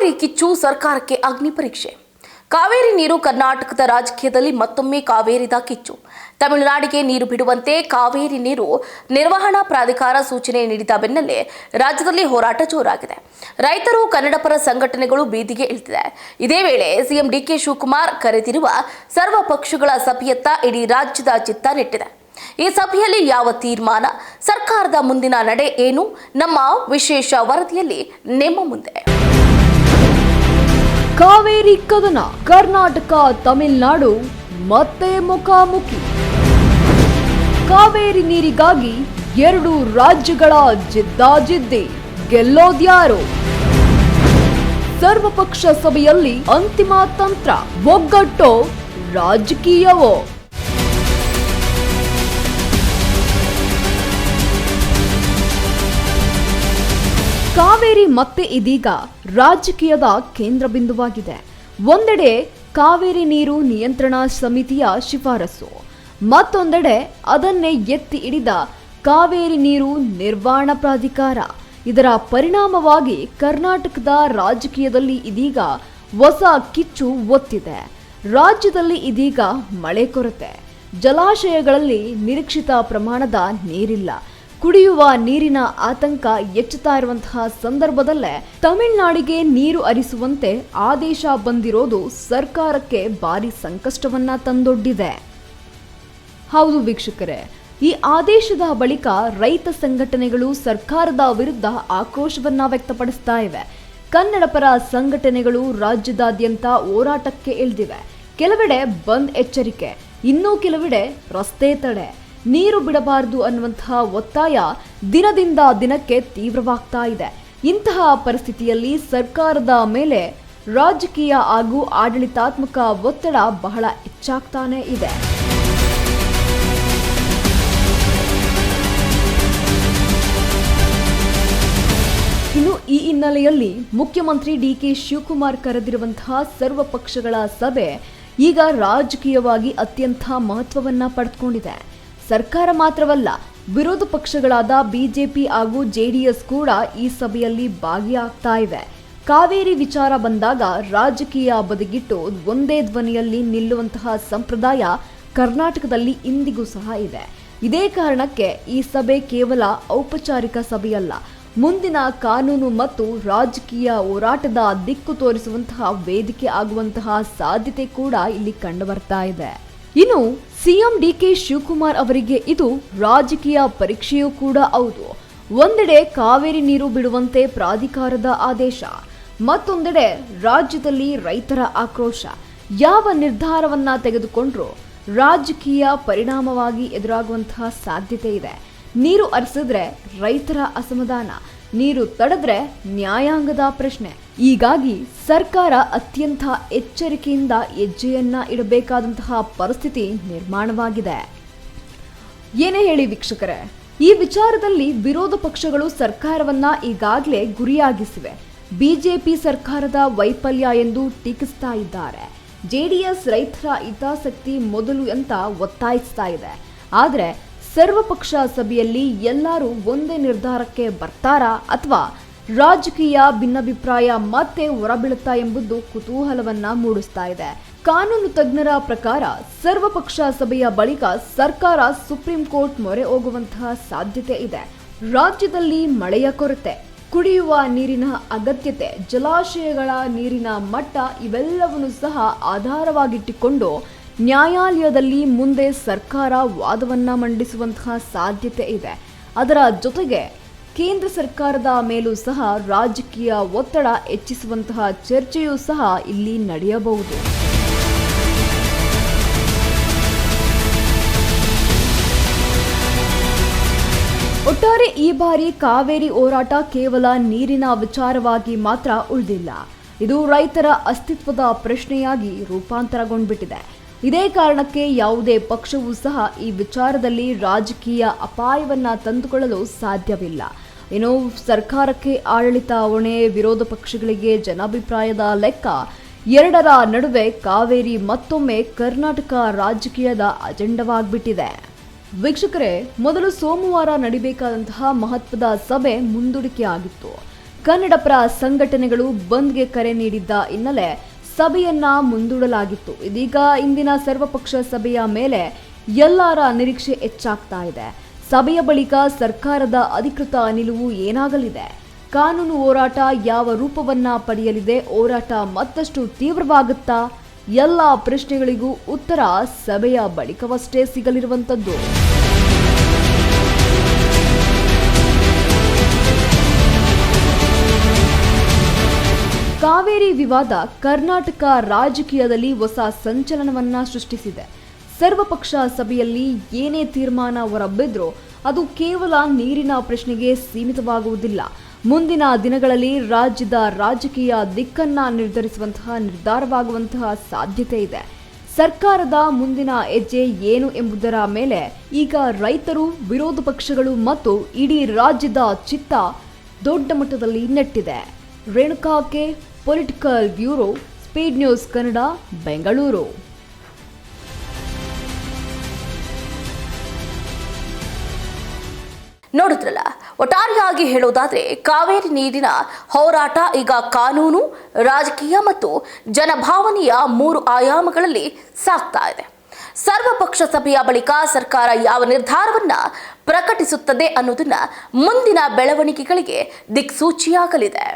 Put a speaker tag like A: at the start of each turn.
A: ಕಾವೇರಿ ಕಿಚ್ಚು ಸರ್ಕಾರಕ್ಕೆ ಅಗ್ನಿ ಪರೀಕ್ಷೆ. ಕಾವೇರಿ ನೀರು ಕರ್ನಾಟಕದ ರಾಜಕೀಯದಲ್ಲಿ ಮತ್ತೊಮ್ಮೆ ಕಾವೇರಿದ ಕಿಚ್ಚು. ತಮಿಳುನಾಡಿಗೆ ನೀರು ಬಿಡುವಂತೆ ಕಾವೇರಿ ನೀರು ನಿರ್ವಹಣಾ ಪ್ರಾಧಿಕಾರ ಸೂಚನೆ ನೀಡಿದ ಬೆನ್ನಲ್ಲೇ ರಾಜ್ಯದಲ್ಲಿ ಹೋರಾಟ ಜೋರಾಗಿದೆ. ರೈತರು, ಕನ್ನಡಪರ ಸಂಘಟನೆಗಳು ಬೀದಿಗೆ ಇಳಿದಿದೆ. ಇದೇ ವೇಳೆ ಸಿಎಂ ಡಿಕೆ ಶಿವಕುಮಾರ್ ಕರೆದಿರುವ ಸರ್ವ ಪಕ್ಷಗಳ ಸಭೆಯತ್ತ ಇಡೀ ರಾಜ್ಯದ ಚಿತ್ತ ನೆಟ್ಟಿದೆ. ಈ ಸಭೆಯಲ್ಲಿ ಯಾವ ತೀರ್ಮಾನ, ಸರ್ಕಾರದ ಮುಂದಿನ ನಡೆ ಏನು, ನಮ್ಮ ವಿಶೇಷ ವರದಿಯಲ್ಲಿ ನಿಮ್ಮ ಮುಂದೆ.
B: ಕಾವೇರಿ ಕದನ, ಕರ್ನಾಟಕ ತಮಿಳುನಾಡು ಮತ್ತೆ ಮುಖಾಮುಖಿ. ಕಾವೇರಿ ನೀರಿಗಾಗಿ ಎರಡು ರಾಜ್ಯಗಳ ಜಿದ್ದಾಜಿದ್ದಿ, ಗೆಲ್ಲೋದ್ಯಾರು? ಸರ್ವಪಕ್ಷ ಸಭೆಯಲ್ಲಿ ಅಂತಿಮ ತಂತ್ರ, ಒಗ್ಗಟ್ಟೋ ರಾಜಕೀಯವೋ? ಕಾವೇರಿ ಮತ್ತೆ ಇದೀಗ ರಾಜಕೀಯದ ಕೇಂದ್ರ ಬಿಂದುವಾಗಿದೆ. ಒಂದೆಡೆ ಕಾವೇರಿ ನೀರು ನಿಯಂತ್ರಣ ಸಮಿತಿಯ ಶಿಫಾರಸು, ಮತ್ತೊಂದೆಡೆ ಅದನ್ನೇ ಎತ್ತಿ ಹಿಡಿದ ಕಾವೇರಿ ನೀರು ನಿರ್ವಹಣಾ ಪ್ರಾಧಿಕಾರ. ಇದರ ಪರಿಣಾಮವಾಗಿ ಕರ್ನಾಟಕದ ರಾಜಕೀಯದಲ್ಲಿ ಇದೀಗ ಹೊಸ ಕಿಚ್ಚು ಒತ್ತಿದೆ. ರಾಜ್ಯದಲ್ಲಿ ಇದೀಗ ಮಳೆ ಕೊರತೆ, ಜಲಾಶಯಗಳಲ್ಲಿ ನಿರೀಕ್ಷಿತ ಪ್ರಮಾಣದ ನೀರಿಲ್ಲ, ಕುಡಿಯುವ ನೀರಿನ ಆತಂಕ ಹೆಚ್ಚುತ್ತಾ ಇರುವಂತಹ ಸಂದರ್ಭದಲ್ಲೇ ತಮಿಳುನಾಡಿಗೆ ನೀರು ಹರಿಸುವಂತೆ ಆದೇಶ ಬಂದಿರೋದು ಸರ್ಕಾರಕ್ಕೆ ಭಾರಿ ಸಂಕಷ್ಟವನ್ನ ತಂದೊಡ್ಡಿದೆ. ಹೌದು ವೀಕ್ಷಕರೇ, ಈ ಆದೇಶದ ಬಳಿಕ ರೈತ ಸಂಘಟನೆಗಳು ಸರ್ಕಾರದ ವಿರುದ್ಧ ಆಕ್ರೋಶವನ್ನ ವ್ಯಕ್ತಪಡಿಸ್ತಾ ಇವೆ. ಕನ್ನಡಪರ ಸಂಘಟನೆಗಳು ರಾಜ್ಯದಾದ್ಯಂತ ಹೋರಾಟಕ್ಕೆ ಇಳಿದಿವೆ. ಕೆಲವೆಡೆ ಬಂದ್ ಎಚ್ಚರಿಕೆ, ಇನ್ನೂ ಕೆಲವೆಡೆ ರಸ್ತೆ ತಡೆ. ನೀರು ಬಿಡಬಾರದು ಅನ್ನುವಂತಹ ಒತ್ತಾಯ ದಿನದಿಂದ ದಿನಕ್ಕೆ ತೀವ್ರವಾಗ್ತಾ ಇದೆ. ಇಂತಹ ಪರಿಸ್ಥಿತಿಯಲ್ಲಿ ಸರ್ಕಾರದ ಮೇಲೆ ರಾಜಕೀಯ ಹಾಗೂ ಆಡಳಿತಾತ್ಮಕ ಒತ್ತಡ ಬಹಳ ಹೆಚ್ಚಾಗ್ತಾನೆ ಇದೆ. ಇನ್ನು ಈ ಹಿನ್ನೆಲೆಯಲ್ಲಿ ಮುಖ್ಯಮಂತ್ರಿ ಡಿಕೆ ಶಿವಕುಮಾರ್ ಕರೆದಿರುವಂತಹ ಸರ್ವ ಪಕ್ಷಗಳ ಸಭೆ ಈಗ ರಾಜಕೀಯವಾಗಿ ಅತ್ಯಂತ ಮಹತ್ವವನ್ನ ಪಡೆದುಕೊಂಡಿದೆ. ಸರ್ಕಾರ ಮಾತ್ರವಲ್ಲ, ವಿರೋಧ ಪಕ್ಷಗಳಾದ ಬಿಜೆಪಿ ಹಾಗೂ ಜೆಡಿಎಸ್ ಕೂಡ ಈ ಸಭೆಯಲ್ಲಿ ಭಾಗಿಯಾಗ್ತಾ ಇವೆ. ಕಾವೇರಿ ವಿಚಾರ ಬಂದಾಗ ರಾಜಕೀಯ ಬದಿಗಿಟ್ಟು ಒಂದೇ ಧ್ವನಿಯಲ್ಲಿ ನಿಲ್ಲುವಂತಹ ಸಂಪ್ರದಾಯ ಕರ್ನಾಟಕದಲ್ಲಿ ಇಂದಿಗೂ ಸಹ ಇದೆ. ಇದೇ ಕಾರಣಕ್ಕೆ ಈ ಸಭೆ ಕೇವಲ ಔಪಚಾರಿಕ ಸಭೆಯಲ್ಲ, ಮುಂದಿನ ಕಾನೂನು ಮತ್ತು ರಾಜಕೀಯ ಹೋರಾಟದ ದಿಕ್ಕು ತೋರಿಸುವಂತಹ ವೇದಿಕೆ ಆಗುವಂತಹ ಸಾಧ್ಯತೆ ಕೂಡ ಇಲ್ಲಿ ಕಂಡು ಬರ್ತಾ ಇದೆ. ಇನ್ನು ಸಿಎಂ ಡಿಕೆ ಶಿವಕುಮಾರ್ ಅವರಿಗೆ ಇದು ರಾಜಕೀಯ ಪರೀಕ್ಷೆಯೂ ಕೂಡ ಹೌದು. ಒಂದೆಡೆ ಕಾವೇರಿ ನೀರು ಬಿಡುವಂತೆ ಪ್ರಾಧಿಕಾರದ ಆದೇಶ, ಮತ್ತೊಂದೆಡೆ ರಾಜ್ಯದಲ್ಲಿ ರೈತರ ಆಕ್ರೋಶ. ಯಾವ ನಿರ್ಧಾರವನ್ನ ತೆಗೆದುಕೊಂಡ್ರೂ ರಾಜಕೀಯ ಪರಿಣಾಮವಾಗಿ ಎದುರಾಗುವಂತಹ ಸಾಧ್ಯತೆ ಇದೆ. ನೀರು ಹರಿಸಿದ್ರೆ ರೈತರ ಅಸಮಾಧಾನ, ನೀರು ತಡೆದ್ರೆ ನ್ಯಾಯಾಂಗದ ಪ್ರಶ್ನೆ. ಹೀಗಾಗಿ ಸರ್ಕಾರ ಅತ್ಯಂತ ಎಚ್ಚರಿಕೆಯಿಂದ ಹೆಜ್ಜೆಯನ್ನ ಇಡಬೇಕಾದಂತಹ ಪರಿಸ್ಥಿತಿ ನಿರ್ಮಾಣವಾಗಿದೆ. ಏನೇ ಹೇಳಿ ವೀಕ್ಷಕರೇ, ಈ ವಿಚಾರದಲ್ಲಿ ವಿರೋಧ ಪಕ್ಷಗಳು ಸರ್ಕಾರವನ್ನ ಈಗಾಗಲೇ ಗುರಿಯಾಗಿಸಿವೆ. ಬಿಜೆಪಿ ಸರ್ಕಾರದ ವೈಫಲ್ಯ ಎಂದು ಟೀಕಿಸ್ತಾ ಇದ್ದಾರೆ. ಜೆಡಿಎಸ್ ರೈತರ ಹಿತಾಸಕ್ತಿ ಮೊದಲು ಅಂತ ಒತ್ತಾಯಿಸ್ತಾ ಇದೆ. ಆದರೆ ಸರ್ವಪಕ್ಷ ಸಭೆಯಲ್ಲಿ ಎಲ್ಲರೂ ಒಂದೇ ನಿರ್ಧಾರಕ್ಕೆ ಬರ್ತಾರಾ ಅಥವಾ ರಾಜಕೀಯ ಭಿನ್ನಾಭಿಪ್ರಾಯ ಮತ್ತೆ ಹೊರಬೀಳುತ್ತಾ ಎಂಬುದು ಕುತೂಹಲವನ್ನ ಮೂಡಿಸ್ತಾ ಇದೆ. ಕಾನೂನು ತಜ್ಞರ ಪ್ರಕಾರ ಸರ್ವಪಕ್ಷ ಸಭೆಯ ಬಳಿಕ ಸರ್ಕಾರ ಸುಪ್ರೀಂ ಕೋರ್ಟ್ ಮೊರೆ ಹೋಗುವಂತಹ ಸಾಧ್ಯತೆ ಇದೆ. ರಾಜ್ಯದಲ್ಲಿ ಮಳೆಯ ಕೊರತೆ, ಕುಡಿಯುವ ನೀರಿನ ಅಗತ್ಯತೆ, ಜಲಾಶಯಗಳ ನೀರಿನ ಮಟ್ಟ ಇವೆಲ್ಲವನ್ನು ಸಹ ಆಧಾರವಾಗಿಟ್ಟುಕೊಂಡು ನ್ಯಾಯಾಲಯದಲ್ಲಿ ಮುಂದೆ ಸರ್ಕಾರ ವಾದವನ್ನ ಮಂಡಿಸುವಂತಹ ಸಾಧ್ಯತೆ ಇದೆ. ಅದರ ಜೊತೆಗೆ ಕೇಂದ್ರ ಸರ್ಕಾರದ ಮೇಲೂ ಸಹ ರಾಜಕೀಯ ಒತ್ತಡ ಹೆಚ್ಚಿಸುವಂತಹ ಚರ್ಚೆಯೂ ಸಹ ಇಲ್ಲಿ ನಡೆಯಬಹುದು. ಒಟ್ಟಾರೆ ಈ ಬಾರಿ ಕಾವೇರಿ ಹೋರಾಟ ಕೇವಲ ನೀರಿನ ವಿಚಾರವಾಗಿ ಮಾತ್ರ ಉಳಿದಿಲ್ಲ. ಇದು ರೈತರ ಅಸ್ತಿತ್ವದ ಪ್ರಶ್ನೆಯಾಗಿ ರೂಪಾಂತರಗೊಂಡ್ಬಿಟ್ಟಿದೆ. ಇದೇ ಕಾರಣಕ್ಕೆ ಯಾವುದೇ ಪಕ್ಷವೂ ಸಹ ಈ ವಿಚಾರದಲ್ಲಿ ರಾಜಕೀಯ ಅಪಾಯವನ್ನ ತಂದುಕೊಳ್ಳಲು ಸಾಧ್ಯವಿಲ್ಲ. ಇನ್ನು ಸರ್ಕಾರಕ್ಕೆ ಆಡಳಿತ ಹೊಣೆ, ವಿರೋಧ ಪಕ್ಷಗಳಿಗೆ ಜನಾಭಿಪ್ರಾಯದ ಲೆಕ್ಕ, ಎರಡರ ನಡುವೆ ಕಾವೇರಿ ಮತ್ತೊಮ್ಮೆ ಕರ್ನಾಟಕ ರಾಜಕೀಯದ ಅಜೆಂಡವಾಗ್ಬಿಟ್ಟಿದೆ. ವೀಕ್ಷಕರೇ, ಮೊದಲು ಸೋಮವಾರ ನಡಿಬೇಕಾದಂತಹ ಮಹತ್ವದ ಸಭೆ ಮುಂದೂಡಿಕೆ ಆಗಿತ್ತು. ಕನ್ನಡಪರ ಸಂಘಟನೆಗಳು ಬಂದ್ಗೆ ಕರೆ ನೀಡಿದ್ದ ಹಿನ್ನೆಲೆ ಸಭೆಯನ್ನ ಮುಂದೂಡಲಾಗಿತ್ತು. ಇದೀಗ ಇಂದಿನ ಸರ್ವಪಕ್ಷ ಸಭೆಯ ಮೇಲೆ ಎಲ್ಲರ ನಿರೀಕ್ಷೆ ಹೆಚ್ಚಾಗ್ತಾ ಇದೆ. ಸಭೆಯ ಬಳಿಕ ಸರ್ಕಾರದ ಅಧಿಕೃತ ನಿಲುವು ಏನಾಗಲಿದೆ? ಕಾನೂನು ಹೋರಾಟ ಯಾವ ರೂಪವನ್ನ ಪಡೆಯಲಿದೆ? ಹೋರಾಟ ಮತ್ತಷ್ಟು ತೀವ್ರವಾಗುತ್ತಾ? ಎಲ್ಲ ಪ್ರಶ್ನೆಗಳಿಗೂ ಉತ್ತರ ಸಭೆಯ ಬಳಿಕವಷ್ಟೇ ಸಿಗಲಿರುವಂಥದ್ದು. ಕಾವೇರಿ ವಿವಾದ ಕರ್ನಾಟಕ ರಾಜಕೀಯದಲ್ಲಿ ಹೊಸ ಸಂಚಲನವನ್ನ ಸೃಷ್ಟಿಸಿದೆ. ಸರ್ವಪಕ್ಷ ಸಭೆಯಲ್ಲಿ ಏನೇ ತೀರ್ಮಾನ ಹೊರಬಿದ್ರೂ ಅದು ಕೇವಲ ನೀರಿನ ಪ್ರಶ್ನೆಗೆ ಸೀಮಿತವಾಗುವುದಿಲ್ಲ. ಮುಂದಿನ ದಿನಗಳಲ್ಲಿ ರಾಜ್ಯದ ರಾಜಕೀಯ ದಿಕ್ಕನ್ನ ನಿರ್ಧರಿಸುವಂತಹ ನಿರ್ಧಾರವಾಗುವಂತಹ ಸಾಧ್ಯತೆ ಇದೆ. ಸರ್ಕಾರದ ಮುಂದಿನ ಹೆಜ್ಜೆ ಏನು ಎಂಬುದರ ಮೇಲೆ ಈಗ ರೈತರು, ವಿರೋಧ ಪಕ್ಷಗಳು ಮತ್ತು ಇಡೀ ರಾಜ್ಯದ ಚಿತ್ತ ದೊಡ್ಡ ಮಟ್ಟದಲ್ಲಿ ನೆಟ್ಟಿದೆ. Renuka K, political bureau, speed news Kannada, Bengaluru.
A: ನೋಡಿದ್ರಲ್ಲ, ಒಟ್ಟಾರೆಯಾಗಿ ಹೇಳೋದಾದ್ರೆ ಕಾವೇರಿ ನೀರಿನ ಹೋರಾಟ ಈಗ ಕಾನೂನು, ರಾಜಕೀಯ ಮತ್ತು ಜನಭಾವನೆಯ 3 ಆಯಾಮಗಳಲ್ಲಿ ಸಾಗ್ತಾ ಇದೆ. ಸರ್ವಪಕ್ಷ ಸಭೆಯ ಬಳಿಕ ಸರ್ಕಾರ ಯಾವ ನಿರ್ಧಾರವನ್ನ ಪ್ರಕಟಿಸುತ್ತದೆ ಅನ್ನೋದನ್ನ ಮುಂದಿನ ಬೆಳವಣಿಗೆಗಳಿಗೆ ದಿಕ್ಸೂಚಿಯಾಗಲಿದೆ.